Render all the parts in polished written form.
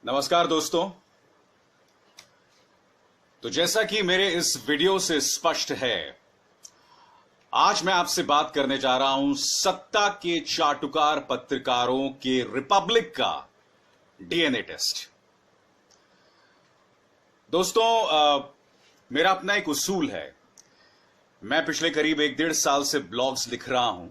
नमस्कार दोस्तों। तो जैसा कि मेरे इस वीडियो से स्पष्ट है, आज मैं आपसे बात करने जा रहा हूं सत्ता के चाटुकार पत्रकारों के रिपब्लिक का डीएनए टेस्ट। दोस्तों, मेरा अपना एक उसूल है। मैं पिछले करीब 1-1.5 साल से ब्लॉग्स लिख रहा हूं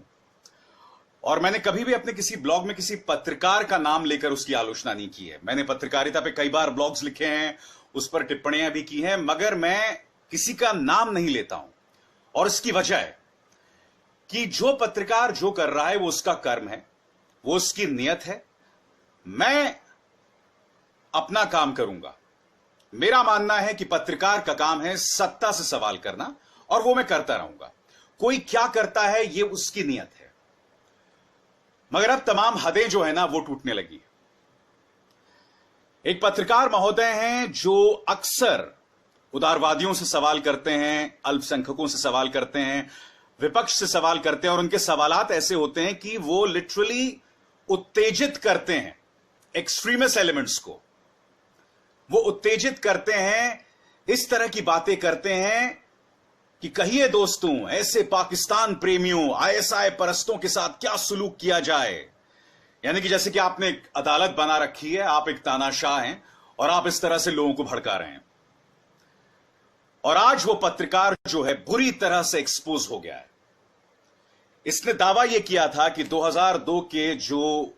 और मैंने कभी भी अपने किसी ब्लॉग में किसी पत्रकार का नाम लेकर उसकी आलोचना नहीं की है। मैंने पत्रकारिता पे कई बार ब्लॉग्स लिखे हैं, उस पर टिप्पणियां भी की हैं, मगर मैं किसी का नाम नहीं लेता हूं। और इसकी वजह है कि जो पत्रकार जो कर रहा है वो उसका कर्म है, वो उसकी नियत है। मैं अपना काम करूंगा। मेरा मानना है कि पत्रकार का काम है सत्ता से सवाल करना, और वो मैं करता रहूंगा। कोई क्या करता है ये उसकी नियत है, मगर अब तमाम हदें जो है ना वो टूटने लगी। एक पत्रकार महोदय हैं जो अक्सर उदारवादियों से सवाल करते हैं, अल्पसंख्यकों से सवाल करते हैं, विपक्ष से सवाल करते हैं, और उनके सवालात ऐसे होते हैं कि वो लिटरली उत्तेजित करते हैं एक्सट्रीमिस्ट एलिमेंट्स को। वो उत्तेजित करते हैं, इस तरह की बातें करते हैं कि कहिए दोस्तों, ऐसे पाकिस्तान प्रेमियों, आईएसआई परस्तों के साथ क्या सुलूक किया जाए। यानी कि जैसे कि आपने एक अदालत बना रखी है, आप एक तानाशाह हैं और आप इस तरह से लोगों को भड़का रहे हैं। और आज वो पत्रकार जो है बुरी तरह से एक्सपोज हो गया है। इसने दावा यह किया था कि 2002 के जो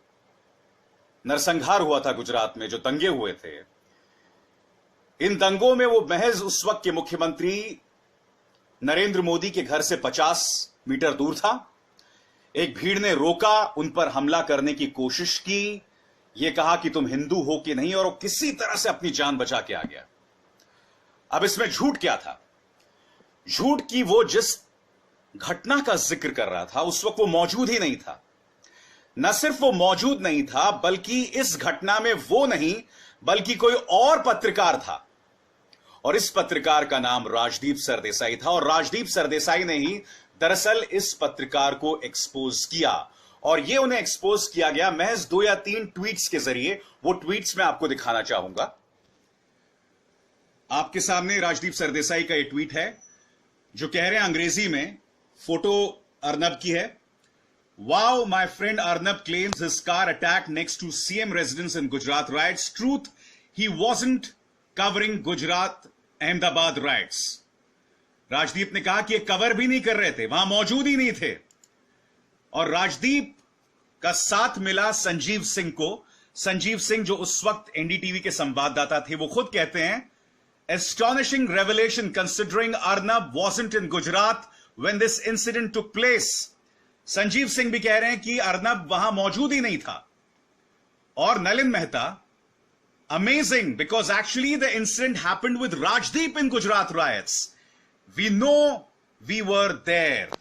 नरसंहार हुआ था गुजरात में, जो दंगे हुए थे, इन दंगों में वो महज उस वक्त के मुख्यमंत्री नरेंद्र मोदी के घर से 50 मीटर दूर था। एक भीड़ ने रोका, उन पर हमला करने की कोशिश की, यह कहा कि तुम हिंदू हो कि नहीं, और वो किसी तरह से अपनी जान बचा के आ गया। अब इसमें झूठ क्या था? झूठ की वो जिस घटना का जिक्र कर रहा था उस वक्त वो मौजूद ही नहीं था। न सिर्फ वो मौजूद नहीं था, बल्कि इस घटना में वो नहीं बल्कि कोई और पत्रकार था, और इस पत्रकार का नाम राजदीप सरदेसाई था। और राजदीप सरदेसाई ने ही दरअसल इस पत्रकार को एक्सपोज किया, और यह उन्हें एक्सपोज किया गया महज 2 या 3 ट्वीट्स के जरिए। वो ट्वीट्स मैं आपको दिखाना चाहूंगा। आपके सामने राजदीप सरदेसाई का यह ट्वीट है जो कह रहे हैं अंग्रेजी में, फोटो अर्नब की है। Wow, my friend Arnab claims his car attack next to CM residence in Gujarat riots. Truth, he wasn't covering Gujarat Ahmedabad riots. Rajdeep ने कहा कि ये कवर भी नहीं कर रहे थे, वहां मौजूद ही नहीं थे। और राजदीप का साथ मिला संजीव सिंह को। संजीव सिंह जो उस वक्त एनडीटीवी के संवाददाता थे, वो खुद कहते हैं, astonishing revelation considering Arnab wasn't in Gujarat when this incident took place. Sanjeev Singh भी कह रहे हैं कि अर्नब वहां मौजूद ही नहीं था। और Nalin Mehta, amazing, because actually the incident happened with Rajdeep in Gujarat riots. We know we were there.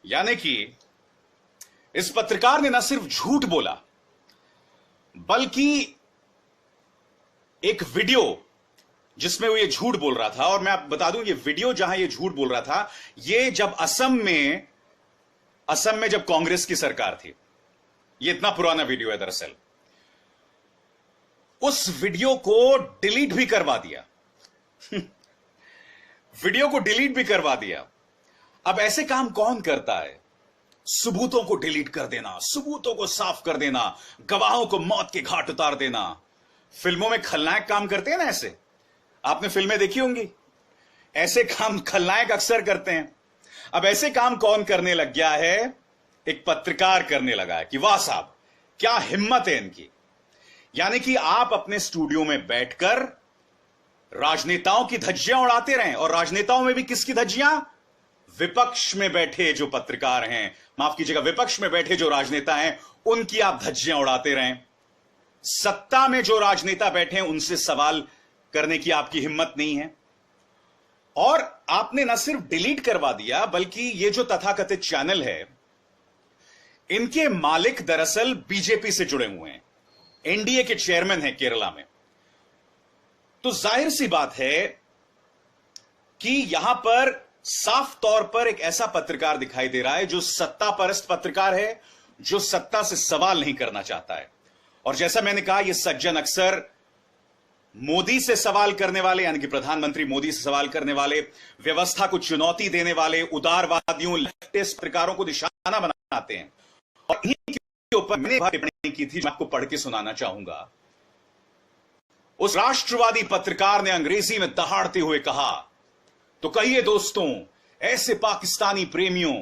यानी कि इस पत्रकार ने न सिर्फ झूठ बोला, बल्कि एक वीडियो जिसमें वो ये झूठ बोल रहा था, और मैं आपको बता दूं, ये वीडियो जहां ये झूठ बोल रहा था, ये जब असम में जब कांग्रेस की सरकार थी। ये इतना पुराना वीडियो है दरअसल। उस वीडियो को डिलीट भी करवा दिया। वीडियो को डिलीट भी करवा दिया। अब ऐसे काम कौन करता है? सबूतों को डिलीट कर देना, सबूतों को साफ कर देना, गवाहों को मौत के घाट उतार देना। फिल्मों में खलनायक काम करते हैं ना ऐसे, आपने फिल्में देखी होंगी। ऐसे काम खलनायक अक्सर करते हैं। अब ऐसे काम कौन करने लग गया है? एक पत्रकार करने लगा है कि वाह साहब, क्या हिम्मत है इनकी। यानी कि आप अपने स्टूडियो में बैठकर राजनेताओं की धज्जियां उड़ाते रहें, और राजनेताओं में भी किसकी धज्जियां? विपक्ष में बैठे जो पत्रकार हैं, माफ कीजिएगा, विपक्ष में बैठे जो राजनेता हैं, उनकी आप धज्जियां उड़ाते रहें। सत्ता में जो राजनेता बैठे हैं उनसे सवाल करने की आपकी हिम्मत नहीं है। और आपने न सिर्फ डिलीट करवा दिया, बल्कि ये जो तथाकथित चैनल है, इनके मालिक दरअसल बीजेपी से जुड़े हुए हैं, एनडीए के चेयरमैन हैं केरला में। तो जाहिर सी बात है कि यहां पर साफ तौर पर एक ऐसा पत्रकार दिखाई दे रहा है जो सत्ता परस्त पत्रकार है, जो सत्ता से सवाल नहीं करना चाहता है। और जैसा मैंने कहा, यह सज्जन अक्सर मोदी से सवाल करने वाले, यानी कि प्रधानमंत्री मोदी से सवाल करने वाले, व्यवस्था को चुनौती देने वाले उदारवादियों, लेफ्टिस्ट पत्रकारों को निशाना बनाते हैं। और इन्हीं के ऊपर मैंने टिप्पणी की थी, मैं आपको पढ़ के सुनाना चाहूंगा। उस राष्ट्रवादी पत्रकार ने अंग्रेजी में दहाड़ते हुए कहा, तो कहिए दोस्तों, ऐसे पाकिस्तानी प्रेमियों,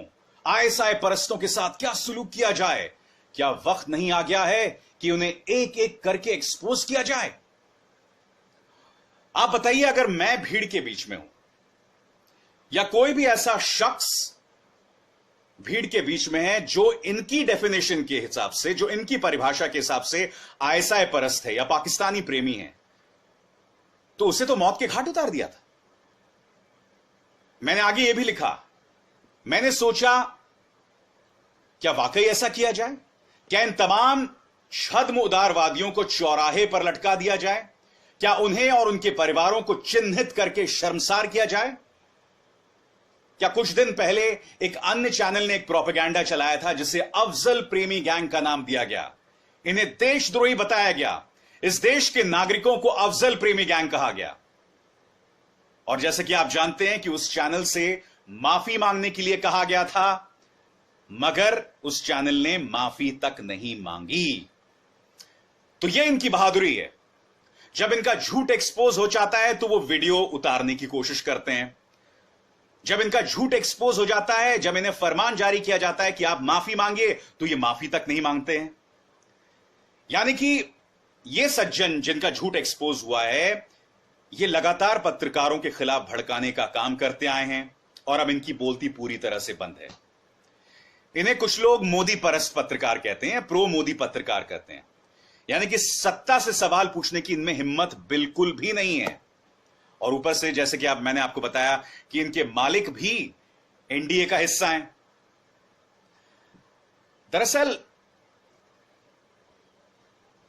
आईएसआई परस्तों के साथ क्या सुलूक किया जाए? क्या वक्त नहीं आ गया है कि उन्हें एक एक करके एक्सपोज किया जाए? आप बताइए, अगर मैं भीड़ के बीच में हूं या कोई भी ऐसा शख्स भीड़ के बीच में है जो इनकी डेफिनेशन के हिसाब से, जो इनकी परिभाषा के हिसाब से आईएसआई परस्त है या पाकिस्तानी प्रेमी है, तो उसे तो मौत के घाट उतार दिया था। मैंने आगे यह भी लिखा, मैंने सोचा क्या वाकई ऐसा किया जाए? क्या इन तमाम छद्म उदारवादियों को चौराहे पर लटका दिया जाए? क्या उन्हें और उनके परिवारों को चिन्हित करके शर्मसार किया जाए? क्या कुछ दिन पहले एक अन्य चैनल ने एक प्रोपेगेंडा चलाया था जिसे अफजल प्रेमी गैंग का नाम दिया गया। इन्हें देशद्रोही बताया गया। इस देश के नागरिकों को अफजल प्रेमी गैंग कहा गया। और जैसे कि आप जानते हैं कि उस चैनल से माफी मांगने के लिए कहा गया था, मगर उस चैनल ने माफी तक नहीं मांगी। तो यह इनकी बहादुरी है। जब इनका झूठ एक्सपोज हो जाता है तो वो वीडियो उतारने की कोशिश करते हैं। जब इनका झूठ एक्सपोज हो जाता है, जब इन्हें फरमान जारी किया जाता है कि आप माफी मांगिए, तो ये माफी तक नहीं मांगते हैं। यानी कि ये सज्जन जिनका झूठ एक्सपोज हुआ है, ये लगातार पत्रकारों के खिलाफ भड़काने का काम करते आए हैं और अब इनकी बोलती पूरी तरह से बंद है। इन्हें कुछ लोग मोदी परस्त पत्रकार कहते हैं, प्रो मोदी पत्रकार कहते हैं। यानी कि सत्ता से सवाल पूछने की इनमें हिम्मत बिल्कुल भी नहीं है। और ऊपर से जैसे कि मैंने आपको बताया कि इनके मालिक भी एनडीए का हिस्सा हैं। दरअसल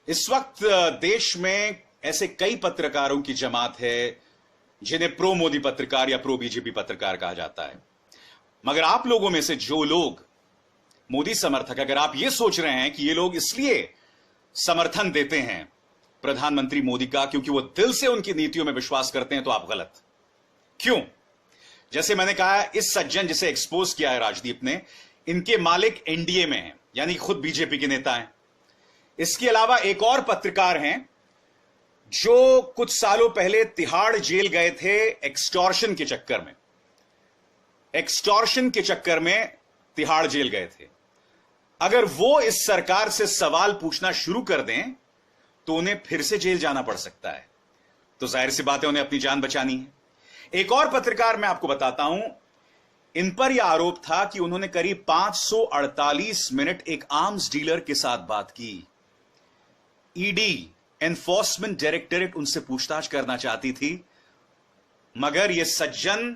इस वक्त देश में ऐसे कई पत्रकारों की जमात है जिन्हें प्रो मोदी पत्रकार या प्रो बीजेपी पत्रकार कहा जाता है। मगर आप लोगों में से जो लोग मोदी समर्थक, अगर आप यह सोच रहे हैं कि ये लोग इसलिए समर्थन देते हैं प्रधानमंत्री मोदी का क्योंकि वो दिल से उनकी नीतियों में विश्वास करते हैं, तो आप गलत। क्यों? जैसे मैंने कहा, इस सज्जन जिसे एक्सपोज किया है राजदीप ने, इनके मालिक एनडीए में हैं, यानी खुद बीजेपी के नेता हैं। इसके अलावा एक और पत्रकार हैं जो कुछ सालों पहले तिहाड़ जेल गए थे एक्सटॉर्शन के चक्कर में। एक्सटॉर्शन के चक्कर में तिहाड़ जेल गए थे। अगर वो इस सरकार से सवाल पूछना शुरू कर दें तो उन्हें फिर से जेल जाना पड़ सकता है। तो जाहिर सी बात है, उन्हें अपनी जान बचानी है। एक और पत्रकार मैं आपको बताता हूं, इन पर यह आरोप था कि उन्होंने करीब 548 मिनट एक आर्म्स डीलर के साथ बात की। ईडी, एनफोर्समेंट डायरेक्टरेट, उनसे पूछताछ करना चाहती थी, मगर यह सज्जन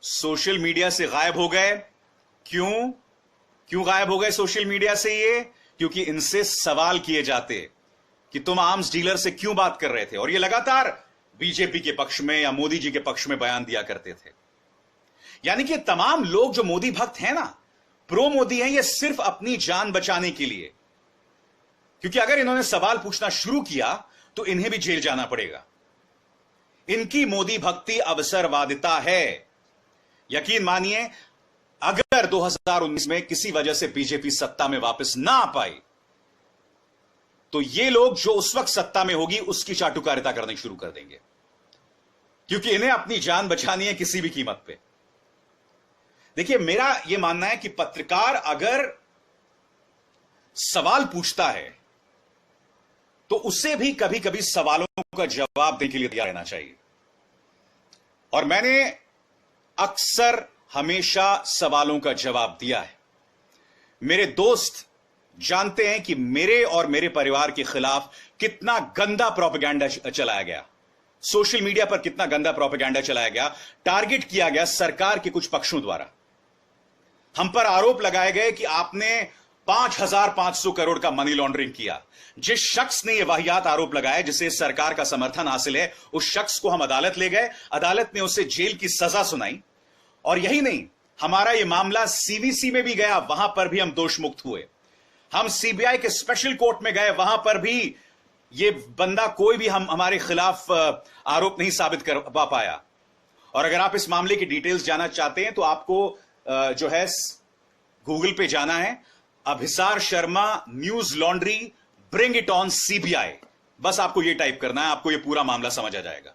सोशल मीडिया से गायब हो गए। क्यों गायब हो गए सोशल मीडिया से? ये क्योंकि इनसे सवाल किए जाते कि तुम आर्म्स डीलर से क्यों बात कर रहे थे, और ये लगातार बीजेपी के पक्ष में या मोदी जी के पक्ष में बयान दिया करते थे। यानी कि तमाम लोग जो मोदी भक्त हैं ना, प्रो मोदी हैं, ये सिर्फ अपनी जान बचाने के लिए, क्योंकि अगर इन्होंने सवाल पूछना शुरू किया तो इन्हें भी जेल जाना पड़ेगा। इनकी मोदी भक्ति अवसरवादिता है। यकीन मानिए, अगर 2019 में किसी वजह से बीजेपी सत्ता में वापस ना आ पाई तो ये लोग जो उस वक्त सत्ता में होगी उसकी चाटुकारिता करनी शुरू कर देंगे, क्योंकि इन्हें अपनी जान बचानी है किसी भी कीमत पे। देखिए, मेरा यह मानना है कि पत्रकार अगर सवाल पूछता है तो उसे भी कभी कभी सवालों का जवाब देने के लिए तैयार रहना चाहिए। और मैंने अक्सर हमेशा सवालों का जवाब दिया है। मेरे दोस्त जानते हैं कि मेरे और मेरे परिवार के खिलाफ कितना गंदा प्रोपेगेंडा चलाया गया, सोशल मीडिया पर कितना गंदा प्रोपेगेंडा चलाया गया, टारगेट किया गया सरकार के कुछ पक्षों द्वारा। हम पर आरोप लगाए गए कि आपने 5,500 करोड़ का मनी लॉन्ड्रिंग किया। जिस शख्स ने यह वाहियात आरोप लगाया, जिसे सरकार का समर्थन हासिल है, उस शख्स को हम अदालत ले गए। अदालत ने उसे जेल की सजा सुनाई। और यही नहीं, हमारा यह मामला सीवीसी में भी गया, वहां पर भी हम दोष मुक्त हुए। हम सीबीआई के स्पेशल कोर्ट में गए, वहां पर भी ये बंदा कोई भी हमारे खिलाफ आरोप नहीं साबित कर पाया। और अगर आप इस मामले की डिटेल्स जानना चाहते हैं तो आपको जो है गूगल पे जाना है, Abhisar Sharma Newslaundry bring it on CBI, बस आपको यह टाइप करना है, आपको यह पूरा मामला समझ आ जाएगा।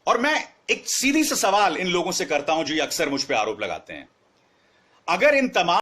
और मैं एक सीधी सा सवाल इन लोगों से करता हूं जो ये अक्सर मुझ पे आरोप लगाते हैं, अगर इन तमाम